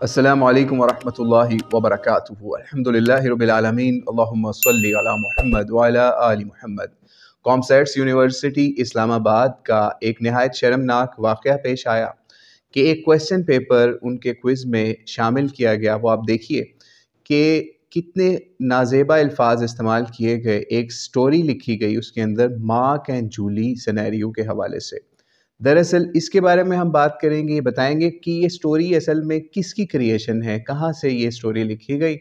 السلام علیکم ورحمۃ اللہ وبرکاتہ۔ الحمدللہ رب العالمین، اللہم صلی علی محمد وعلی آل محمد۔ کامسیٹس یونیورسٹی اسلام آباد کا ایک نہایت شرمناک واقعہ پیش آیا کہ ایک کویسچن پیپر ان کے کوئز میں شامل کیا گیا۔ وہ آپ دیکھیے کہ کتنے نازیبا الفاظ استعمال کیے گئے، ایک سٹوری لکھی گئی اس کے اندر مارک اینڈ جولی سینیریو کے حوالے سے۔ دراصل اس کے بارے میں ہم بات کریں گے، بتائیں گے کہ یہ سٹوری اصل میں کس کی کریشن ہے، کہاں سے یہ سٹوری لکھی گئی،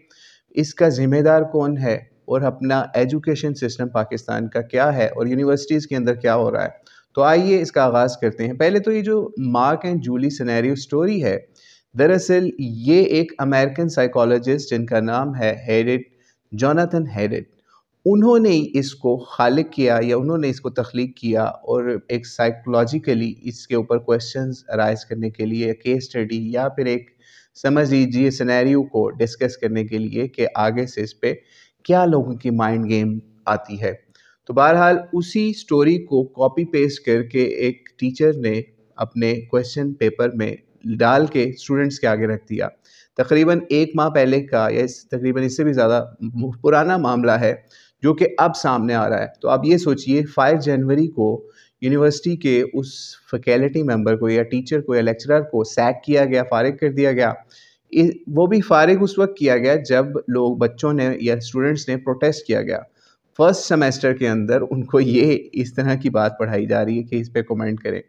اس کا ذمہ دار کون ہے، اور اپنا ایجوکیشن سسٹم پاکستان کا کیا ہے اور یونیورسٹیز کے اندر کیا ہو رہا ہے۔ تو آئیے اس کا آغاز کرتے ہیں۔ پہلے تو یہ جو Mark and Julie scenario story ہے، دراصل یہ ایک امریکن سائیکالوجسٹ جن کا نام ہے ہیڈڈ، جوناتھن ہیڈڈ، انہوں نے اس کو خالق کیا یا انہوں نے اس کو تخلیق کیا، اور ایک سائیکولوجیکلی اس کے اوپر کویسچنز رائز کرنے کے لیے کیس اسٹڈی یا پھر ایک سمجھ لیجیے سینیریو کو ڈسکس کرنے کے لیے کہ آگے سے اس پہ کیا لوگوں کی مائنڈ گیم آتی ہے۔ تو بہرحال اسی سٹوری کو کاپی پیسٹ کر کے ایک ٹیچر نے اپنے کویسچن پیپر میں ڈال کے اسٹوڈنٹس کے آگے رکھ دیا۔ تقریباً 1 ماہ پہلے کا یا تقریباً اس سے بھی زیادہ پرانا معاملہ ہے جو کہ اب سامنے آ رہا ہے۔ تو آپ یہ سوچئے 5 جنوری کو یونیورسٹی کے اس فیکلٹی ممبر کو یا ٹیچر کو یا لیکچرر کو سیک کیا گیا، فارغ کر دیا گیا۔ وہ بھی فارغ اس وقت کیا گیا جب بچوں نے یا اسٹوڈنٹس نے پروٹیسٹ کیا گیا۔ فرسٹ سیمیسٹر کے اندر ان کو یہ اس طرح کی بات پڑھائی جا رہی ہے کہ اس پہ کمنٹ کریں،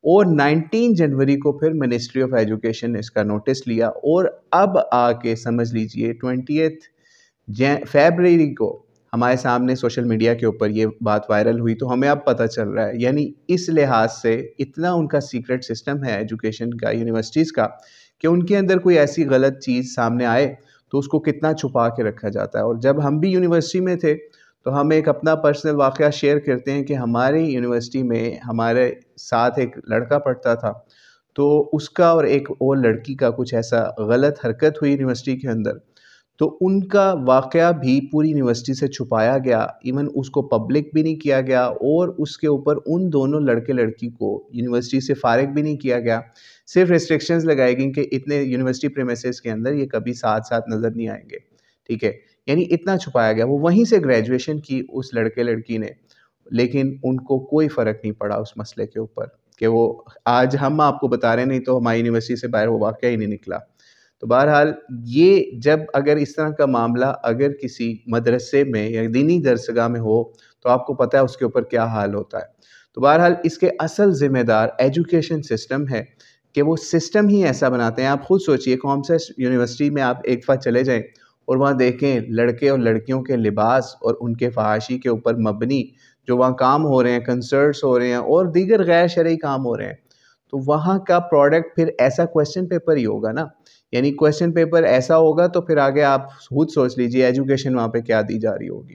اور 19 جنوری کو پھر منسٹری آف ایجوکیشن نے اس کا نوٹس لیا، اور اب آ کے سمجھ لیجئے 20 فیبرری کو ہمارے سامنے سوشل میڈیا کے اوپر یہ بات وائرل ہوئی، تو ہمیں اب پتہ چل رہا ہے۔ یعنی اس لحاظ سے اتنا ان کا سیکرٹ سسٹم ہے ایجوکیشن کا، یونیورسٹیز کا، کہ ان کے اندر کوئی ایسی غلط چیز سامنے آئے تو اس کو کتنا چھپا کے رکھا جاتا ہے۔ اور جب ہم بھی یونیورسٹی میں تھے تو ہم ایک اپنا پرسنل واقعہ شیئر کرتے ہیں کہ ہماری یونیورسٹی میں ہمارے ساتھ ایک لڑکا پڑھتا تھا، تو اس کا اور ایک اور لڑکی کا کچھ ایسا غلط حرکت ہوئی یونیورسٹی کے اندر، تو ان کا واقعہ بھی پوری یونیورسٹی سے چھپایا گیا، ایون اس کو پبلک بھی نہیں کیا گیا، اور اس کے اوپر ان دونوں لڑکے لڑکی کو یونیورسٹی سے فارغ بھی نہیں کیا گیا۔ صرف ریسٹرکشنز لگائی گئیں کہ اتنے یونیورسٹی پریمیسز کے اندر یہ کبھی ساتھ نظر نہیں آئیں گے، ٹھیک ہے، یعنی اتنا چھپایا گیا۔ وہ وہیں سے گریجویشن کی اس لڑکے لڑکی نے، لیکن ان کو کوئی فرق نہیں پڑا اس مسئلے کے اوپر کہ وہ آج ہم آپ کو بتا رہے، نہیں تو ہماری یونیورسٹی سے باہر وہ واقعہ ہی نہیں نکلا۔ تو بہرحال یہ جب اگر اس طرح کا معاملہ اگر کسی مدرسے میں یا دینی درسگاہ میں ہو تو آپ کو پتہ ہے اس کے اوپر کیا حال ہوتا ہے۔ تو بہرحال اس کے اصل ذمہ دار ایجوکیشن سسٹم ہے کہ وہ سسٹم ہی ایسا بناتے ہیں۔ آپ خود سوچئے کامسیٹس یونیورسٹی میں آپ ایک دفعہ چلے جائیں اور وہاں دیکھیں لڑکے اور لڑکیوں کے لباس اور ان کے فحاشی کے اوپر مبنی جو وہاں کام ہو رہے ہیں، کنسرٹس ہو رہے ہیں اور دیگر غیر شرعی کام ہو رہے ہیں، تو وہاں کا پروڈکٹ پھر ایسا کویسچن پیپر ہی ہوگا نا۔ یعنی کویسچن پیپر ایسا ہوگا تو پھر آگے آپ خود سوچ لیجئے ایجوکیشن وہاں پہ کیا دی جا رہی ہوگی۔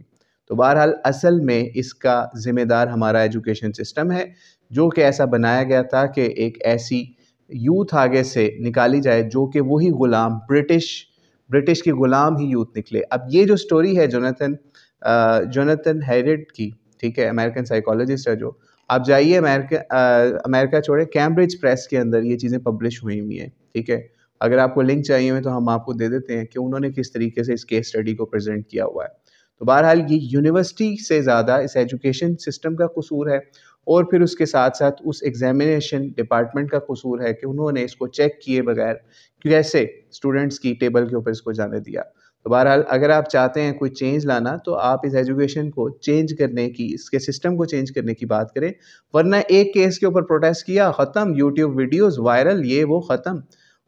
تو بہرحال اصل میں اس کا ذمہ دار ہمارا ایجوکیشن سسٹم ہے، جو کہ ایسا بنایا گیا تھا کہ ایک ایسی یوتھ آگے سے نکالی جائے جو کہ وہی غلام برٹش کی غلام ہی یوتھ نکلے۔ اب یہ جو سٹوری ہے جوناتھن ہیڈڈ کی، ٹھیک ہے، امریکن سائیکالوجسٹ ہے جو، آپ جائیے امریکہ چھوڑے، کیمبرج پریس کے اندر یہ چیزیں پبلش ہوئی ہوئی ہیں، ٹھیک ہے۔ اگر آپ کو لنک چاہیے ہوئے تو ہم آپ کو دے دیتے ہیں کہ انہوں نے کس طریقے سے اس کیس اسٹڈی کو پریزنٹ کیا ہوا ہے۔ تو بہرحال یہ یونیورسٹی سے زیادہ اس ایجوکیشن سسٹم کا قصور ہے، اور پھر اس کے ساتھ ساتھ اس ایگزامینیشن ڈپارٹمنٹ کا قصور ہے کہ انہوں نے اس کو چیک کیے بغیر کیسے اسٹوڈنٹس کی ٹیبل کے اوپر اس کو جانے دیا۔ تو بہرحال اگر آپ چاہتے ہیں کوئی چینج لانا تو آپ اس ایجوکیشن کو چینج کرنے کی، اس کے سسٹم کو چینج کرنے کی بات کریں، ورنہ ایک کیس کے اوپر پروٹیسٹ کیا، ختم، یوٹیوب ویڈیوز وائرل، یہ وہ ختم،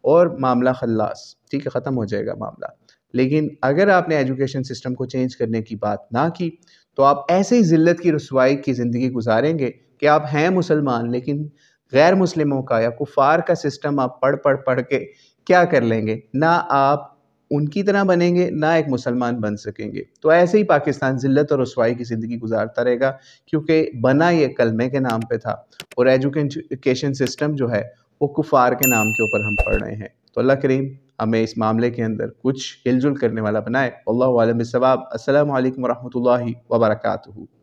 اور معاملہ خلاص، ٹھیک ہے، ختم ہو جائے گا معاملہ۔ لیکن اگر آپ نے ایجوکیشن سسٹم کو چینج کرنے کی بات نہ کی تو آپ ایسے ہی ذلت کی رسوائی کی زندگی گزاریں گے کہ آپ ہیں مسلمان لیکن غیر مسلموں کا یا کفار کا سسٹم آپ پڑھ کے کیا کر لیں گے، نہ آپ ان کی طرح بنیں گے نہ ایک مسلمان بن سکیں گے۔ تو ایسے ہی پاکستان ذلت اور رسوائی کی زندگی گزارتا رہے گا، کیونکہ بنا یہ کلمے کے نام پہ تھا، اور ایجوکیشن سسٹم جو ہے وہ کفار کے نام کے اوپر ہم پڑھ رہے ہیں۔ تو اللہ کریم ہمیں اس معاملے کے اندر کچھ ہل جل کرنے والا بنائے۔ واللہ اعلم بالصواب۔ السلام علیکم ورحمۃ اللہ وبرکاتہ۔